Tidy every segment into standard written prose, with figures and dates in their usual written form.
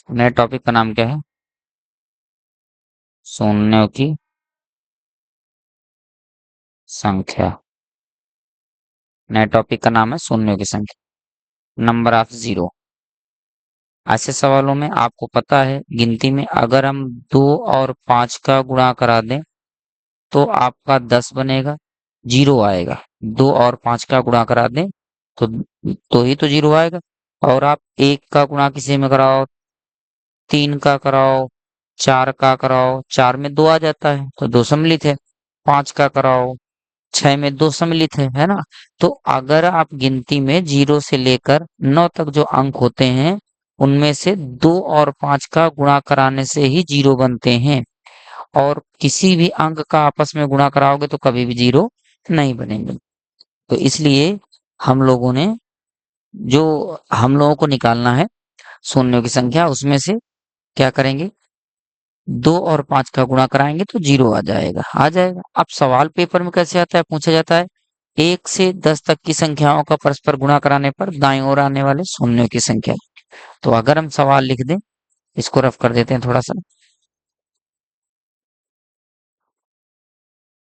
नए टॉपिक का नाम क्या है? शून्यों की संख्या। नए टॉपिक का नाम है शून्यों की संख्या, नंबर ऑफ जीरो। ऐसे सवालों में आपको पता है गिनती में अगर हम 2 और 5 का गुणा करा दें तो आपका 10 बनेगा, जीरो आएगा। 2 और 5 का गुणा करा दें तो ही तो जीरो आएगा। और आप 1 का गुणा किसी में कराओ, 3 का कराओ, 4 का कराओ, 4 में 2 आ जाता है तो 2 सम्मिलित है। 5 का कराओ, 6 में 2 सम्मिलित है ना? तो अगर आप गिनती में 0 से लेकर 9 तक जो अंक होते हैं उनमें से 2 और 5 का गुणा कराने से ही 0 बनते हैं। और किसी भी अंक का आपस में गुणा कराओगे तो कभी भी 0 नहीं बनेंगे। तो इसलिए हम लोगों ने जो हम लोगों को निकालना है शून्यों की संख्या, उसमें से क्या करेंगे, 2 और 5 का गुणा कराएंगे तो 0 आ जाएगा। अब सवाल पेपर में कैसे आता है, पूछा जाता है 1 से 10 तक की संख्याओं का परस्पर गुणा कराने पर दाईं ओर आने वाले शून्यों की संख्या। तो अगर हम सवाल लिख दें, इसको रफ कर देते हैं थोड़ा सा।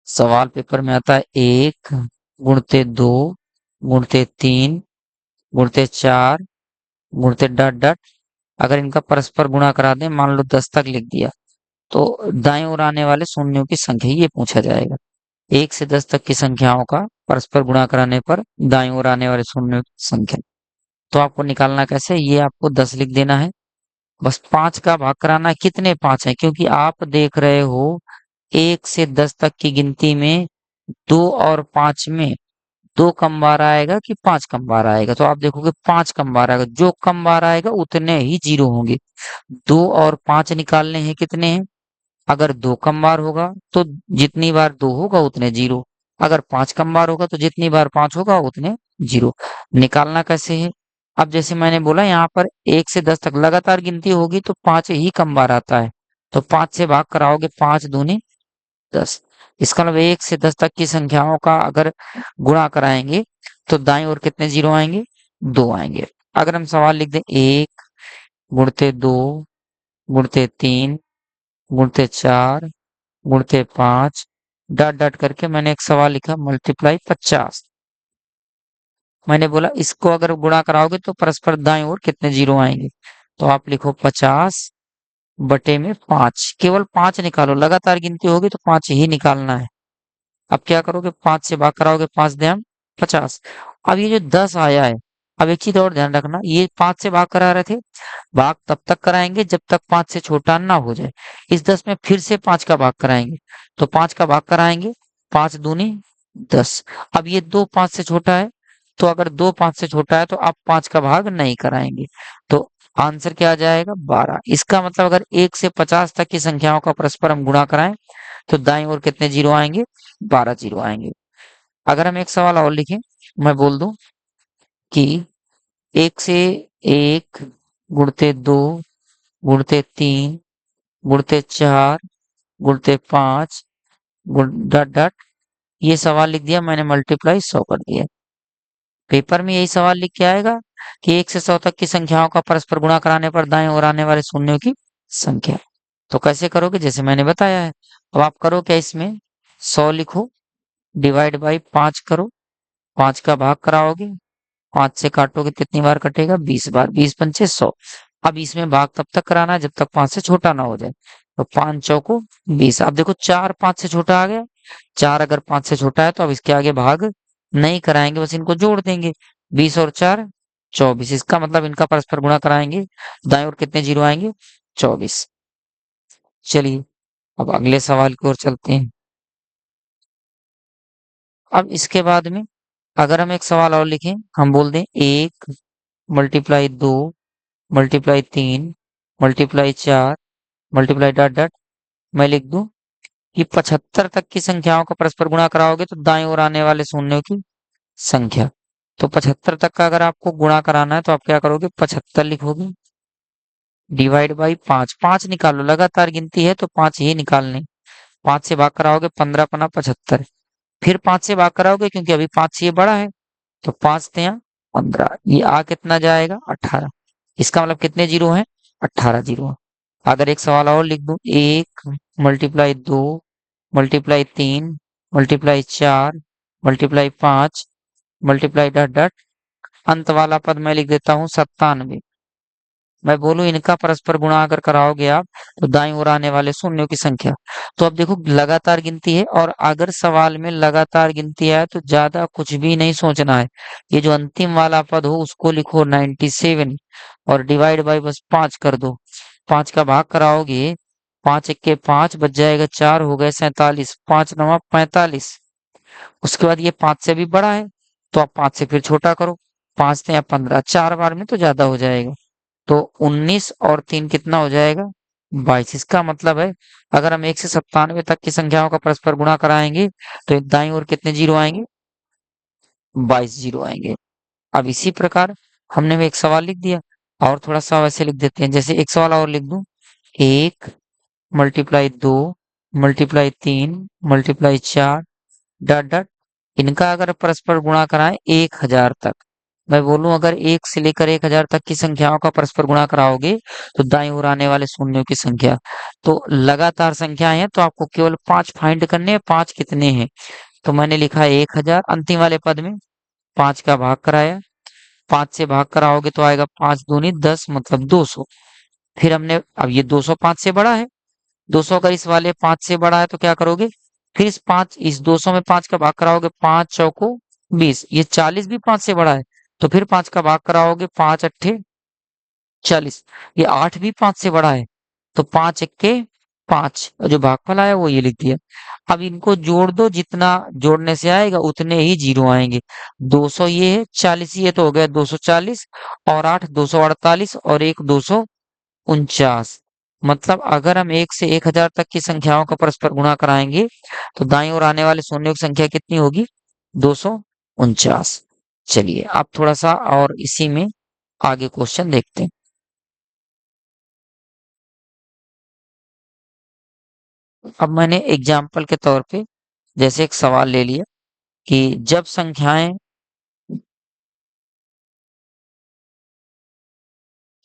सवाल पेपर में आता है 1 गुणते 2 गुणते 3 गुणते 4 गुणते डॉट डॉट। अगर इनका परस्पर गुणा करा दें, मान लो 10 तक लिख दिया, तो दाएं ओर आने वाले शून्यों की संख्या ये पूछा जाएगा। 1 से 10 तक की संख्याओं का परस्पर गुणा कराने पर दाईं ओर आने वाले शून्यों की संख्या। तो आपको निकालना कैसे, ये आपको 10 लिख देना है। बस 5 का भाग कराना है। कितने 5 है, क्योंकि आप देख रहे हो 1 से 10 तक की गिनती में 2 और 5 में 2 कम बार आएगा कि 5 कम बार आएगा, तो आप देखोगे 5 कम बार आएगा। जो कम बार आएगा उतने ही 0 होंगे। 2 और 5 निकालने हैं, कितने हैं? अगर 2 कम बार होगा तो जितनी बार 2 होगा उतने 0। अगर 5 कम बार होगा तो जितनी बार 5 होगा उतने 0। निकालना कैसे है? अब जैसे मैंने बोला यहाँ पर 1 से 10 तक लगातार गिनती होगी तो 5 ही कम बार आता है। तो 5 से भाग कराओगे, 5 दूनी 10। इसका मतलब 1 से 10 तक की संख्याओं का अगर गुणा कराएंगे तो दाईं ओर कितने 0 आएंगे? 2 आएंगे। अगर हम सवाल लिख दें 1 गुणते 2 गुणते 3 गुणते 4 गुणते 5 डॉट डॉट करके मैंने एक सवाल लिखा, मल्टीप्लाई 50। मैंने बोला इसको अगर गुणा कराओगे तो परस्पर दाएं ओर कितने 0 आएंगे? तो आप लिखो 50 बटे में 5। केवल 5 निकालो, लगातार गिनती होगी तो 5 ही निकालना है। अब क्या करोगे, 5 से भाग कराओगे, 5 दें 50। अब ये जो 10 आया है, अब एक चीज और ध्यान रखना, ये 5 से भाग करा रहे थे, भाग तब तक कराएंगे जब तक 5 से छोटा ना हो जाए। इस 10 में फिर से 5 का भाग कराएंगे, तो 5 का भाग कराएंगे, 5 दूनी 10। अब ये 2 5 से छोटा है, तो अगर 2 5 से छोटा है तो आप 5 का भाग नहीं कराएंगे। तो आंसर क्या आ जाएगा, 12। इसका मतलब अगर 1 से 50 तक की संख्याओं का परस्पर हम गुणा कराएं तो दाईं ओर कितने 0 आएंगे? 12 0 आएंगे। अगर हम एक सवाल और लिखें, मैं बोल दूं कि 1 से 1 गुणते 2 गुणते 3 गुणते 4 गुणते 5 डॉट डॉट। ये सवाल लिख दिया मैंने, मल्टीप्लाई 100 कर दिया। पेपर में यही सवाल लिख के आएगा कि 1 से 100 तक की संख्याओं का परस्पर गुणा कराने पर दाएं ओर आने वाले शून्यों की संख्या। तो कैसे करोगे, जैसे मैंने बताया है। अब आप करो क्या, इसमें 100 लिखो, डिवाइड बाई 5 करो, 5 का भाग कराओगे, 5 से काटोगे कितनी बार कटेगा? 20 बार। 20 पंचे 100। अब इसमें भाग तब तक कराना है जब तक 5 से छोटा ना हो जाए। तो 5 चौको 20। अब देखो 4 5 से छोटा आ गया। 4 अगर 5 से छोटा है तो अब इसके आगे भाग नहीं कराएंगे, बस इनको जोड़ देंगे। 20 और 4 24। इसका मतलब इनका परस्पर गुणा कराएंगे, दाएं ओर कितने 0 आएंगे? 24। चलिए अब अगले सवाल की ओर चलते हैं। अब इसके बाद में अगर हम एक सवाल और लिखें, हम बोल दें 1 multiply 2 multiply 3 multiply 4 multiply dot dot. मैं लिख दूं कि 75 तक की संख्याओं का परस्पर गुणा कराओगे तो दाएं ओर आने वाले शून्यों की संख्या। तो 75 तक का अगर आपको गुणा कराना है तो आप क्या करोगे, 75 लिखोगे, डिवाइड बाई 5। 5 निकालो, लगातार गिनती है तो 5 ही निकालने। 5 से भाग कराओगे, 15 पना 75। फिर 5 से भाग कराओगे क्योंकि अभी 5 से ये बड़ा है, तो 5 तिया 15। ये आ कितना जाएगा, 18। इसका मतलब कितने 0 हैं? 18 जीरो। अगर एक सवाल और लिख दूं, 1 × 2 × 3 × 4 × 5 डॉट डॉट, अंत वाला पद मैं लिख देता हूँ 97। मैं बोलूं इनका परस्पर गुणा अगर कराओगे आप, तो दाईं ओर आने वाले शून्यों की संख्या। तो अब देखो लगातार गिनती है, और अगर सवाल में लगातार गिनती है तो ज्यादा कुछ भी नहीं सोचना है। ये जो अंतिम वाला पद हो उसको लिखो 97, और डिवाइड बाय बस 5 कर दो। 5 का भाग कराओगे, 5 × 1 = 5, बच जाएगा 4, हो गए 47, 5×9 = 45। उसके बाद ये 5 से भी बड़ा है, तो आप 5 से फिर छोटा करो, 5×3 = 15, 4 बार में तो ज्यादा हो जाएगा। तो 19 और 3 कितना हो जाएगा? 22। इसका मतलब है अगर हम 1 से 97 तक की संख्याओं का परस्पर गुणा कराएंगे तो दाईं ओर कितने जीरो आएंगे? 22 जीरो आएंगे। अब इसी प्रकार हमने भी एक सवाल लिख दिया, और थोड़ा सा वैसे लिख देते हैं, जैसे एक सवाल और लिख दूं, 1 × 2 × 3 × 4 डॉट डॉट, इनका अगर परस्पर गुणा कराएं 1000 तक। मैं बोलूं अगर 1 से लेकर 1000 तक की संख्याओं का परस्पर गुणा कराओगे तो दाईं ओर आने वाले शून्यों की संख्या। तो लगातार संख्याएं हैं तो आपको केवल 5 फाइंड करने हैं। 5 कितने हैं? तो मैंने लिखा 1000 अंतिम वाले पद में, 5 का भाग कराया, 5 से भाग कराओगे तो आएगा 5 दूनी 10, मतलब 200। फिर हमने, अब ये 200 5 से बड़ा है, 200 अगर इस वाले 5 से बड़ा है तो क्या करोगे? फिर इस 200 में 5 का भाग कराओगे, 5 चौको 20, ये 40 भी 5 से बड़ा है, तो फिर 5 का भाग कराओगे, 5 अट्ठे 40, ये 8 भी 5 से बड़ा है, तो 5 एक्के 5, जो भागफल आया वो ये लिख दिया। अब इनको जोड़ दो, जितना जोड़ने से आएगा उतने ही जीरो आएंगे। 200 ये है, 40 ये, तो हो गया 240, और 8 248, और 1 249। मतलब अगर हम 1 से 1000 तक की संख्याओं का परस्पर गुणा कराएंगे तो दाईं ओर आने वाले शून्यों की संख्या कितनी होगी? 249। चलिए अब थोड़ा सा और इसी में आगे क्वेश्चन देखते हैं। अब मैंने एग्जाम्पल के तौर पे जैसे एक सवाल ले लिया कि जब संख्याएं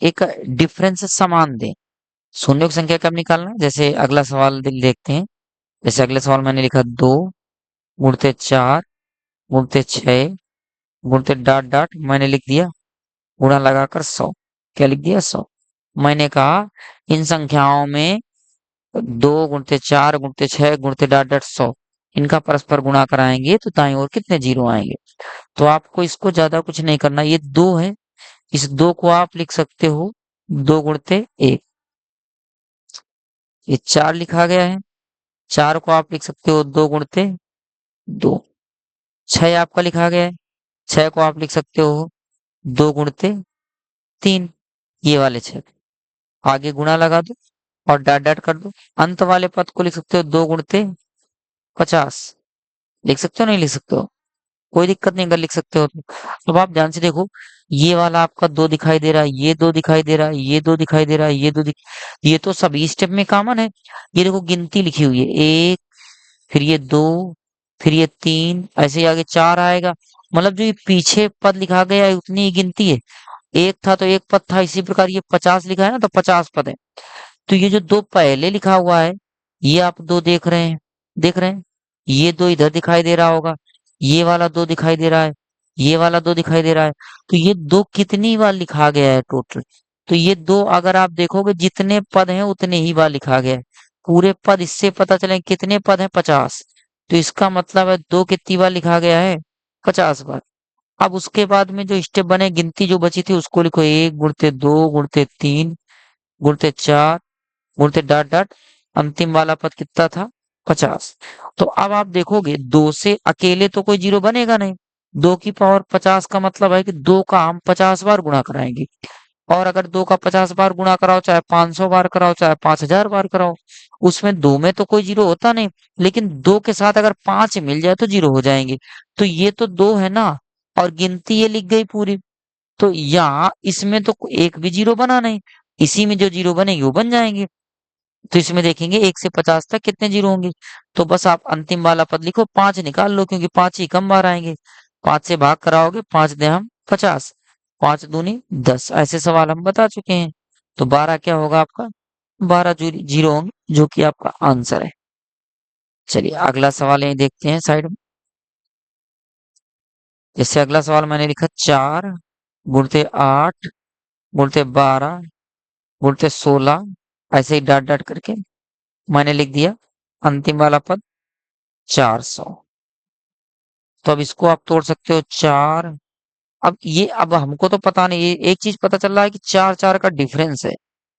एक डिफरेंस समान दें, शून्यों की संख्या कब निकालना है? जैसे अगला सवाल देखते हैं। जैसे अगले सवाल मैंने लिखा 2 गुणते 4 गुणते 6 गुणते डॉट डॉट, मैंने लिख दिया गुणा लगाकर 100। क्या लिख दिया? 100। मैंने कहा इन संख्याओं में 2 गुणते 4 गुणते 6 गुणते डॉट डॉट 100, इनका परस्पर गुणा कराएंगे तो दाईं ओर कितने जीरो आएंगे? तो आपको इसको ज्यादा कुछ नहीं करना, ये 2 है, इस 2 को आप लिख सकते हो 2 गुणते 1। ये 4 लिखा गया है, 4 को आप लिख सकते हो 2 गुणते 2। 6 आपका लिखा गया है, 6 को आप लिख सकते हो 2 गुणते 3, ये वाले 6। आगे गुणा लगा दो और डॉट डॉट कर दो। अंत वाले पद को लिख सकते हो 2 गुणते 50। लिख सकते हो नहीं लिख सकते हो? कोई दिक्कत नहीं अगर लिख सकते हो तो। अब आप ध्यान से देखो, ये वाला आपका 2 दिखाई दे रहा है, ये 2 दिखाई दे रहा है, ये 2 दिखाई दे रहा है, ये तो सभी स्टेप में कॉमन है। ये देखो गिनती लिखी हुई है, 1, फिर ये 2, फिर ये 3, ऐसे ही आगे 4 आएगा। मतलब जो ये पीछे पद लिखा गया है उतनी ही गिनती है। एक था तो एक पद था, इसी प्रकार ये 50 लिखा है ना, तो 50 पद है। तो ये जो 2 पहले लिखा हुआ है, ये आप 2 देख रहे हैं, देख रहे हैं, ये 2 इधर दिखाई दे रहा होगा, ये वाला 2 दिखाई दे रहा है, ये वाला 2 दिखाई दे रहा है। तो ये 2 कितनी बार लिखा गया है टोटल? तो ये 2 अगर आप देखोगे जितने पद हैं उतने ही बार लिखा गया है। पूरे पद, इससे पता चले कितने पद हैं? 50। तो इसका मतलब है 2 कितनी बार लिखा गया है? 50 बार। अब उसके बाद में जो स्टेप बने, गिनती जो बची थी उसको लिखो, 1 गुणते 2 गुणते 3 गुणते 4 गुणते डॉट डॉट, अंतिम वाला पद कितना था? 50। तो अब आप देखोगे 2 से अकेले तो कोई जीरो बनेगा नहीं, 2 की पावर 50 का मतलब है कि 2 का हम 50 बार गुणा कराएंगे। और अगर 2 का 50 बार गुणा कराओ, चाहे 500 बार कराओ, चाहे 5000 बार कराओ, उसमें 2 में तो कोई जीरो होता नहीं, लेकिन 2 के साथ अगर 5 मिल जाए तो जीरो हो जाएंगे। तो ये तो 2 है ना, और गिनती ये लिख गई पूरी। तो यहाँ इसमें तो एक भी जीरो बना नहीं, इसी में जो जीरो बनेगी वो बन जाएंगे। तो इसमें देखेंगे 1 से 50 तक कितने जीरो होंगे। तो बस आप अंतिम वाला पद लिखो, 5 निकाल लो, क्योंकि 5 ही कम बार आएंगे। 5 से भाग कराओगे, 5 दे हम 50, 5 दूनी 10। ऐसे सवाल हम बता चुके हैं। तो 12 क्या होगा आपका? 12 जीरो होंगे, जो कि आपका आंसर है। चलिए अगला सवाल यही देखते हैं साइड में। जैसे अगला सवाल मैंने लिखा 4 गुणते 8 गुणते 12 गुणते 16, ऐसे ही डॉट डॉट करके मैंने लिख दिया अंतिम वाला पद 400। तो अब इसको आप तोड़ सकते हो 4। अब हमको तो पता नहीं, ये एक चीज पता चल रहा है कि 4 4 का डिफरेंस है।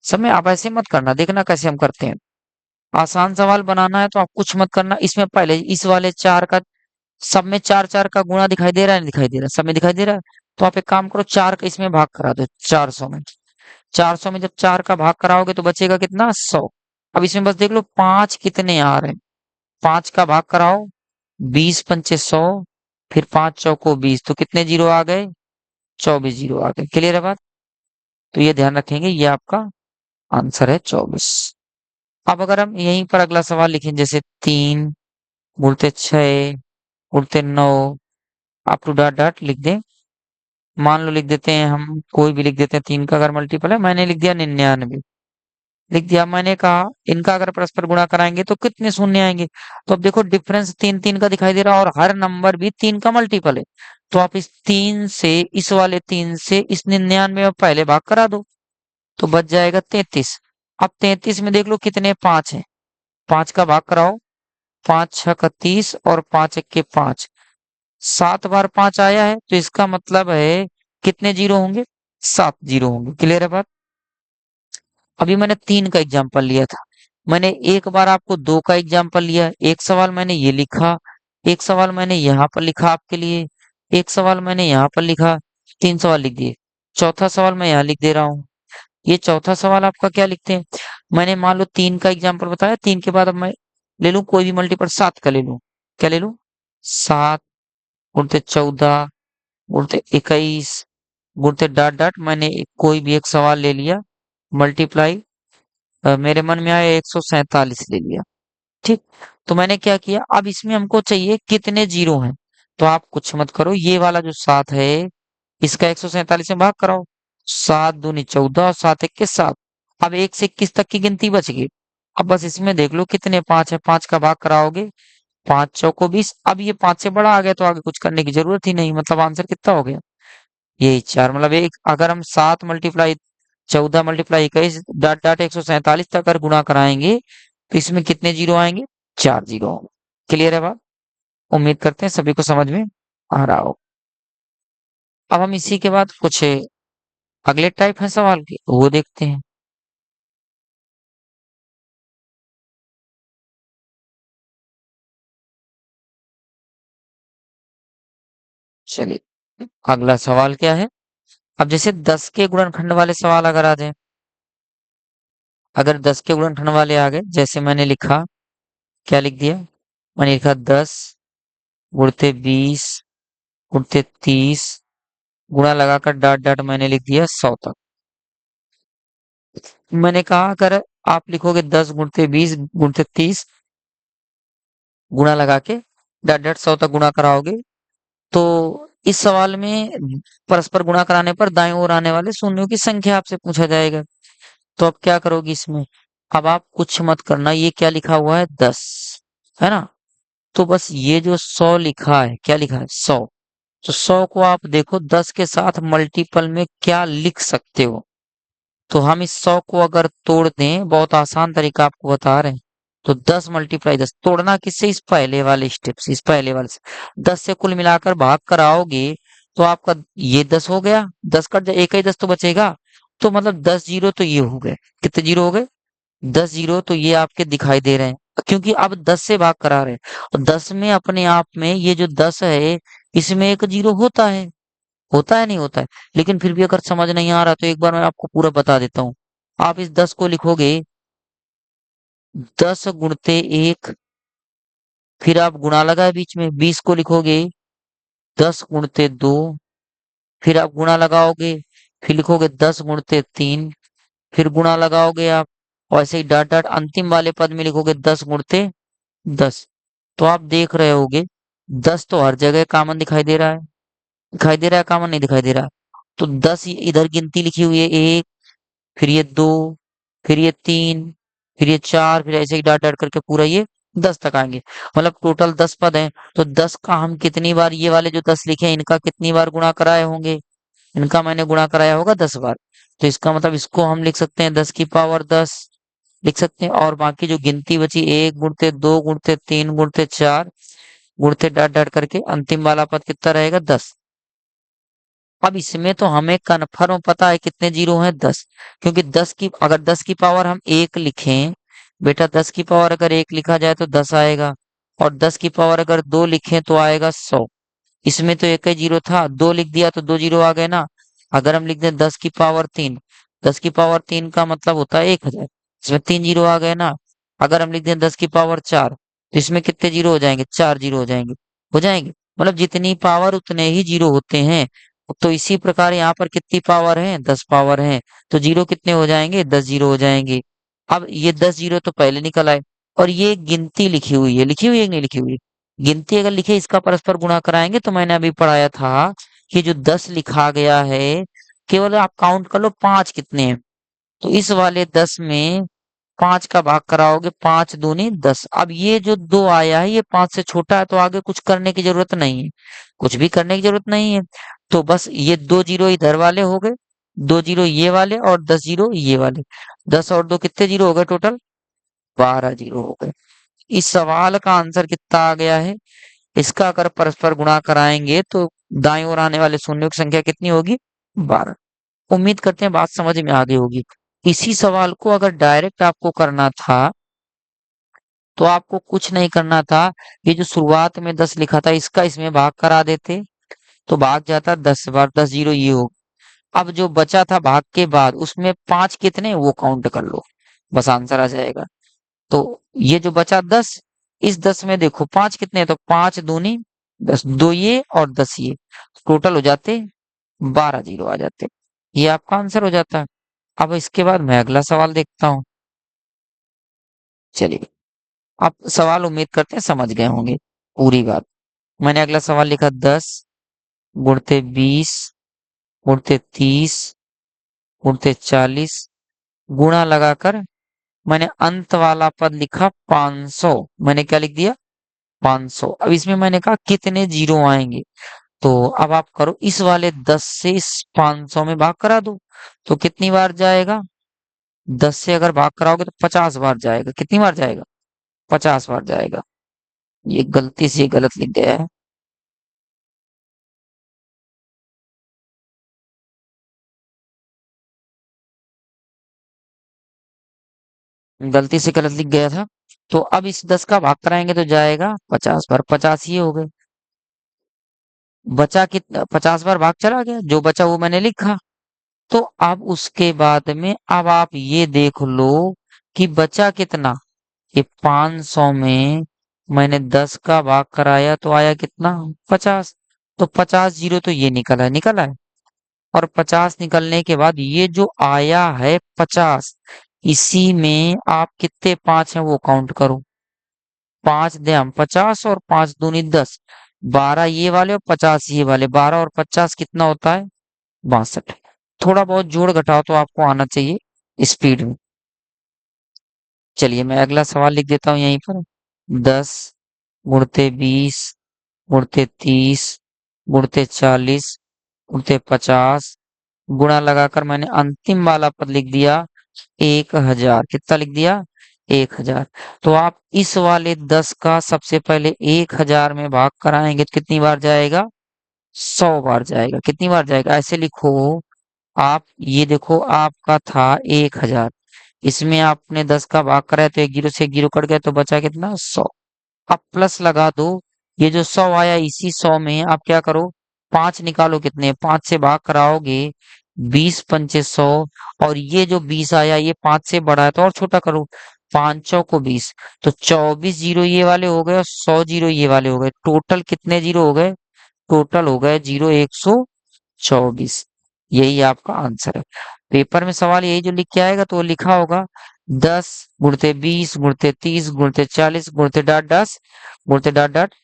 समय आप ऐसे मत करना, देखना कैसे हम करते हैं। आसान सवाल बनाना है तो आप कुछ मत करना, इसमें पहले इस वाले 4 का, सब में 4 4 का गुणा दिखाई दे रहा है, नहीं दिखाई दे रहा? सब में दिखाई दे रहा है। तो आप एक काम करो, 4 का इसमें भाग करा दो 400 में। 400 में जब 4 का भाग कराओगे तो बचेगा कितना? 100। अब इसमें बस देख लो 5 कितने आ रहे हैं। 5 का भाग कराओ, 20 पंचे 100, फिर 5 चौको 20, तो कितने जीरो आ गए? 24 जीरो आ गए। क्लियर है बात? तो ये ध्यान रखेंगे, ये आपका आंसर है 24। अब अगर हम यहीं पर अगला सवाल लिखें, जैसे 3 गुणते 6 गुणते 9, अप टू डॉट डॉट लिख दें। मान लो लिख देते हैं हम, कोई भी लिख देते हैं, 3 का अगर मल्टीपल है, मैंने लिख दिया 99, लिख दिया। मैंने कहा इनका अगर परस्पर गुणा कराएंगे तो कितने शून्य आएंगे? तो अब देखो डिफरेंस 3 3 का दिखाई दे रहा है, और हर नंबर भी 3 का मल्टीपल है। तो आप इस 3 से, इस वाले 3 से इस 99 में पहले भाग करा दो, तो बच जाएगा 33। अब 33 में देख लो कितने 5 है, 5 का भाग कराओ, 5 6 का 30 और 5 1 के 5, 7 बार 5 आया है, तो इसका मतलब है कितने जीरो होंगे? 7 जीरो होंगे। क्लियर है बात? अभी मैंने 3 का एग्जाम्पल लिया था, मैंने एक बार आपको 2 का एग्जाम्पल लिया। एक सवाल मैंने ये लिखा, एक सवाल मैंने यहाँ पर लिखा आपके लिए, एक सवाल मैंने यहाँ पर लिखा, 3 सवाल लिख दिए। चौथा सवाल मैं यहाँ लिख दे रहा हूँ। ये चौथा सवाल आपका क्या लिखते हैं? मैंने मान लो 3 का एग्जाम्पल बताया, 3 के बाद अब मैं ले लूं कोई भी मल्टीपल, 7 का ले लूं। क्या ले लूं? 7 गुणते 14 गुणते 21 गुणते डॉट डॉट, मैंने कोई भी एक सवाल ले लिया, मल्टीप्लाई मेरे मन में आया 147 ले लिया। ठीक। तो मैंने क्या किया, अब इसमें हमको चाहिए कितने जीरो हैं। तो आप कुछ मत करो, ये वाला जो 7 है इसका 147 में भाग कराओ, 7 दूनी 14 और 7 एक के 7। अब 1 से 21 तक की गिनती बच गई। अब बस इसमें देख लो कितने 5 है, 5 का भाग कराओगे, 5 चौको 20। अब ये 5 से बड़ा आ गया तो आगे कुछ करने की जरूरत ही नहीं, मतलब आंसर कितना हो गया? यही 4। मतलब एक, अगर हम 7 मल्टीप्लाई 14 मल्टीप्लाई 21 डॉट डॉट 147 तक अगर गुणा कराएंगे तो इसमें कितने जीरो आएंगे? 4 जीरो। क्लियर है बात? उम्मीद करते हैं सभी को समझ में आ रहा हो। अब हम इसी के बाद कुछ अगले टाइप है सवाल के, वो देखते हैं। चलिए अगला सवाल क्या है। अब जैसे 10 के गुणनखंड वाले सवाल अगर आ जाए, अगर 10 के गुणनखंड वाले आ गए, जैसे मैंने लिखा, क्या लिख दिया? मैंने लिखा 10 गुणते 20 गुणते 30, गुणा लगाकर डॉट डॉट मैंने लिख दिया 100 तक। मैंने कहा अगर आप लिखोगे 10 गुणते 20 गुणते 30, गुणा लगा के डॉट डॉट 100 तक गुणा कराओगे, तो इस सवाल में परस्पर गुणा कराने पर दाएं ओर आने वाले शून्यों की संख्या आपसे पूछा जाएगा। तो अब क्या करोगी इसमें? अब आप कुछ मत करना, ये क्या लिखा हुआ है? 10 है ना? तो बस ये जो 100 लिखा है, क्या लिखा है? 100। तो 100 को आप देखो 10 के साथ मल्टीपल में क्या लिख सकते हो। तो हम इस 100 को अगर तोड़ दें, बहुत आसान तरीका आपको बता रहे हैं, तो 10 मल्टीप्लाई 10, तोड़ना किससे? इस पहले वाले स्टेप से, इस पहले वाले से 10 से कुल मिलाकर भाग कराओगे तो आपका ये 10 हो गया, 10 कट जाए, एक ही 10 तो बचेगा। तो मतलब 10 जीरो तो ये हो गए। कितने जीरो हो गए? 10 जीरो तो ये आपके दिखाई दे रहे हैं, क्योंकि अब 10 से भाग करा रहे हैं। और 10 में अपने आप में ये जो 10 है, इसमें एक जीरो होता है नहीं होता है। लेकिन फिर भी अगर समझ नहीं आ रहा तो एक बार मैं आपको पूरा बता देता हूँ। आप इस 10 को लिखोगे 10 गुणते 1, फिर आप गुणा लगाए बीच में, 20 को लिखोगे 10 गुणते 2, फिर आप गुणा लगाओगे, फिर लिखोगे 10 गुणते 3, फिर गुणा लगाओगे आप, और ऐसे ही डॉट डॉट अंतिम वाले पद में लिखोगे 10 गुणते 10। तो आप देख रहे होगे 10 तो हर जगह कॉमन दिखाई दे रहा है, दिखाई दे रहा है? कॉमन नहीं दिखाई दे रहा? तो 10 इधर गिनती लिखी हुई है, 1 फिर ये 2, फिर ये 3, फिर ये 4, फिर ऐसे ही डाट डाट करके पूरा ये 10 तक आएंगे। मतलब टोटल 10 पद हैं, तो 10 का हम कितनी बार, ये वाले जो 10 लिखे हैं इनका कितनी बार गुणा कराए होंगे, इनका मैंने गुणा कराया होगा 10 बार। तो इसका मतलब इसको हम लिख सकते हैं 10 की पावर 10 लिख सकते हैं। और बाकी जो गिनती बची 1 गुणते 2 गुणते 3 गुणते 4 गुणते डाट डाट करके अंतिम वाला पद कितना रहेगा 10। अब इसमें तो हमें कन्फर्म पता है कितने जीरो हैं 10, क्योंकि 10 की अगर 10 की पावर हम 1 लिखें, बेटा 10 की पावर अगर 1 लिखा जाए तो 10 आएगा, और 10 की पावर अगर 2 लिखें तो आएगा 100। इसमें तो एक ही जीरो था, 2 लिख दिया तो 2 जीरो आ गए ना। अगर हम लिख दें 10 की पावर 3, 10 की पावर 3 का मतलब होता है 1000, इसमें 3 जीरो आ गए ना। अगर हम लिख दें 10 की पावर 4, तो इसमें कितने जीरो हो जाएंगे, 4 जीरो हो जाएंगे, हो जाएंगे। मतलब जितनी पावर उतने ही जीरो होते हैं। तो इसी प्रकार यहाँ पर कितनी पावर है, 10 पावर है, तो जीरो कितने हो जाएंगे, 10 जीरो हो जाएंगे। अब ये 10 जीरो तो पहले निकल आए, और ये गिनती लिखी हुई है, लिखी हुई है कि नहीं लिखी हुई है? गिनती अगर लिखे इसका परस्पर गुणा कराएंगे, तो मैंने अभी पढ़ाया था कि जो 10 लिखा गया है, केवल आप काउंट कर लो 5 कितने हैं। तो इस वाले 10 में 5 का भाग कराओगे, 5 दूनी 10। अब ये जो 2 आया है ये 5 से छोटा है, तो आगे कुछ करने की जरूरत नहीं है, कुछ भी करने की जरूरत नहीं है। तो बस ये 2 जीरो इधर वाले हो गए, 2 जीरो ये वाले, और 10 जीरो ये वाले। 10 और 2 कितने जीरो हो गए टोटल, 12 जीरो हो गए। इस सवाल का आंसर कितना आ गया है, इसका अगर परस्पर गुणा कराएंगे तो दाईं ओर आने वाले शून्यों की संख्या कितनी होगी, 12। उम्मीद करते हैं बात समझ में आ गई होगी। इसी सवाल को अगर डायरेक्ट आपको करना था, तो आपको कुछ नहीं करना था, ये जो शुरुआत में 10 लिखा था इसका इसमें भाग करा देते, तो भाग जाता 10 बार, 10 जीरो ये हो। अब जो बचा था भाग के बाद उसमें 5 कितने वो काउंट कर लो, बस आंसर आ जाएगा। तो ये जो बचा 10, इस 10 में देखो 5 कितने हैं, तो 5 दूनी 10, 2 ये और 10 ये, टोटल हो जाते 12 जीरो आ जाते। ये आपका आंसर हो जाता है। अब इसके बाद मैं अगला सवाल देखता हूँ। चलिए, आप सवाल उम्मीद करते हैं समझ गए होंगे पूरी बात। मैंने अगला सवाल लिखा 10 गुणते 20 गुणते 30 गुणते 40, गुणा लगाकर मैंने अंत वाला पद लिखा 500। मैंने क्या लिख दिया, 500। अब इसमें मैंने कहा कितने जीरो आएंगे, तो अब आप करो इस वाले 10 से इस 500 में भाग करा दो, तो कितनी बार जाएगा, 10 से अगर भाग कराओगे तो 50 बार जाएगा। कितनी बार जाएगा, 50 बार जाएगा। ये गलती से गलत लिख गया है, गलती से गलत लिख गया था। तो अब इस 10 का भाग कराएंगे तो जाएगा 50 बार, 50 ये हो गए। बचा कितना, 50 बार भाग चला गया, जो बचा वो मैंने लिखा। तो अब उसके बाद में अब आप ये देख लो कि बचा कितना, ये 500 में मैंने 10 का भाग कराया तो आया कितना, 50। तो 50 जीरो तो ये निकला है, निकला है। और 50 निकलने के बाद ये जो आया है 50, इसी में आप कितने 5 हैं वो काउंट करो। 5 दे हम 50 और 5 दूनी 10, 12 ये वाले और 50 ये वाले, 12 और 50 कितना होता है, 62। थोड़ा बहुत जोड़ घटाव तो आपको आना चाहिए स्पीड में। चलिए मैं अगला सवाल लिख देता हूँ यहीं पर। 10 गुणते 20 गुणते 30 गुणते 40 गुणते 50, गुणा लगाकर मैंने अंतिम वाला पद लिख दिया 1000। कितना लिख दिया, 1000। तो आप इस वाले 10 का सबसे पहले 1000 में भाग कराएंगे तो कितनी बार जाएगा, 100 बार जाएगा। कितनी बार जाएगा, ऐसे लिखो आप, ये देखो आपका था 1000, इसमें आपने 10 का भाग कराया तो एक जीरो से एक जीरो कट गया, तो बचा कितना, 100। अब प्लस लगा दो, ये जो 100 आया इसी 100 में आप क्या करो, 5 निकालो, कितने, 5 से भाग कराओगे 20 पंचे 100, और ये जो 20 आया ये 5 से बड़ा है तो और छोटा करो, 5 चौको 20, तो 24 जीरो ये वाले हो गए और 100 जीरो ये वाले हो गए। टोटल कितने जीरो हो गए, टोटल हो गए जीरो 124। यही आपका आंसर है। पेपर में सवाल यही जो लिख के आएगा तो वो लिखा होगा 10 गुणते 20 गुणते 30 गुणते 40 गुणते डॉट 10 गुणते डॉट डॉट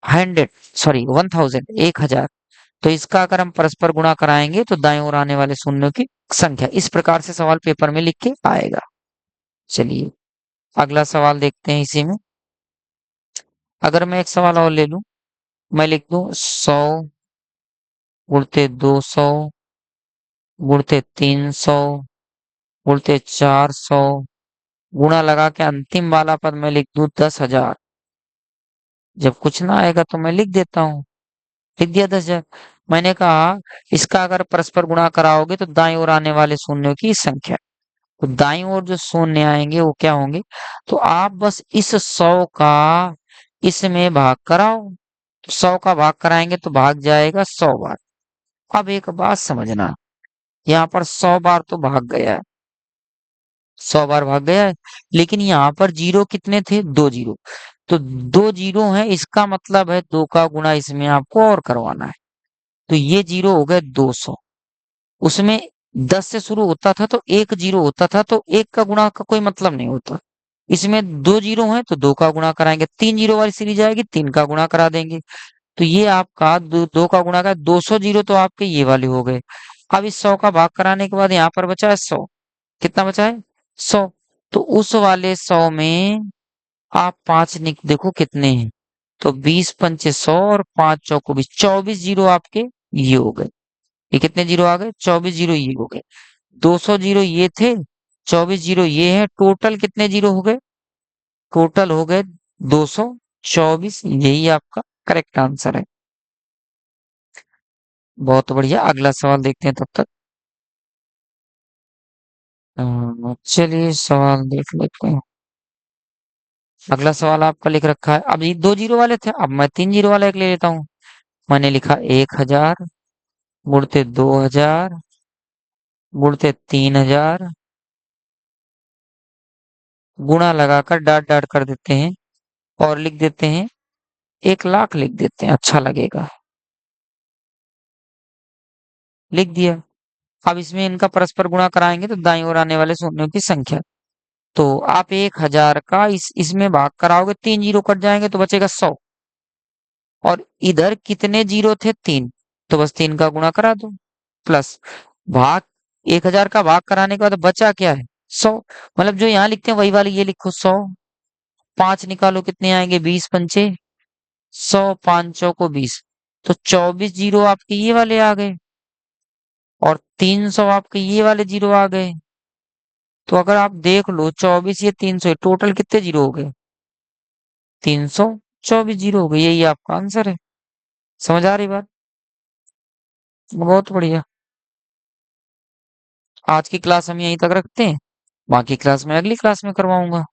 100, सॉरी 1000, 1000। तो इसका अगर हम परस्पर गुणा कराएंगे तो दाएं ओर आने वाले शून्यों की संख्या। इस प्रकार से सवाल पेपर में लिख के आएगा। चलिए अगला सवाल देखते हैं इसी में। अगर मैं एक सवाल और ले लूं, मैं लिख दूं 100 गुणते 200 गुणते 300 गुणते 400, गुणा लगा के अंतिम वाला पद मैं लिख दूं 10,000। जब कुछ ना आएगा तो मैं लिख देता हूँ। लिख दिया 10,000। मैंने कहा इसका अगर परस्पर गुणा कराओगे तो दाईं ओर आने वाले शून्यों की संख्या। तो दाईं ओर जो शून्य आएंगे वो क्या होंगे, तो आप बस इस 100 का इसमें भाग कराओ। 100 का भाग कराएंगे तो भाग जाएगा 100 बार। अब एक बात समझना, यहाँ पर 100 बार तो भाग गया है, 100 बार भाग गया है, लेकिन यहाँ पर जीरो कितने थे, 2 जीरो। तो 2 जीरो है, इसका मतलब है 2 का गुणा इसमें आपको और करवाना है। तो ये जीरो हो गए 200। उसमें 10 से शुरू होता था तो 1 जीरो होता था, तो 1 का गुणा का कोई मतलब नहीं होता। इसमें 2 जीरो है तो 2 का गुणा कराएंगे। 3 जीरो वाली सीरीज आएगी, 3 का गुणा करा देंगे। तो ये आपका 2 का गुणा का 200 जीरो तो आपके ये वाले हो गए। अब इस 100 का भाग कराने के बाद यहाँ पर बचा है 100। कितना बचा है, 100। तो उस वाले 100 में आप 5 देखो कितने हैं, तो 20 पंचे 100 और 5 चौको 20, 24 जीरो आपके ये हो गए। ये कितने जीरो आ गए, 24 जीरो ये हो गए। 200 जीरो ये थे, 24 जीरो ये है, टोटल कितने जीरो हो गए, टोटल हो गए 224। यही आपका करेक्ट आंसर है। बहुत बढ़िया, अगला सवाल देखते हैं तब तक। चलिए सवाल देख लेते हैं। अगला सवाल आपका लिख रखा है, अब ये 2 जीरो वाले थे, अब मैं 3 जीरो वाला एक ले लेता हूँ। मैंने लिखा 1000 गुणते 2000 गुणते 3000, गुणा लगाकर डाट डाट कर देते हैं और लिख देते हैं 1,00,000 लिख देते हैं, अच्छा लगेगा। लिख दिया। अब इसमें इनका परस्पर गुणा कराएंगे तो दाईं ओर आने वाले शून्यों की संख्या। तो आप 1000 का इसमें भाग कराओगे, 3 जीरो कट जाएंगे तो बचेगा 100। और इधर कितने जीरो थे, 3, तो बस 3 का गुणा करा दो। प्लस भाग 1000 का भाग कराने के बाद बचा क्या है, 100। मतलब जो यहाँ लिखते हैं वही वाली ये लिखो 100। 5 निकालो कितने आएंगे, 20 पंचे 100, 5 चौको 20, तो 24 जीरो आपके ये वाले आ गए और 300 आपके ये वाले जीरो आ गए। तो अगर आप देख लो 24 ये 300 टोटल कितने जीरो हो गए, 324 जीरो हो गए। यही आपका आंसर है। समझ आ रही बात, बहुत बढ़िया। आज की क्लास हम यहीं तक रखते हैं, बाकी क्लास में अगली क्लास में करवाऊंगा।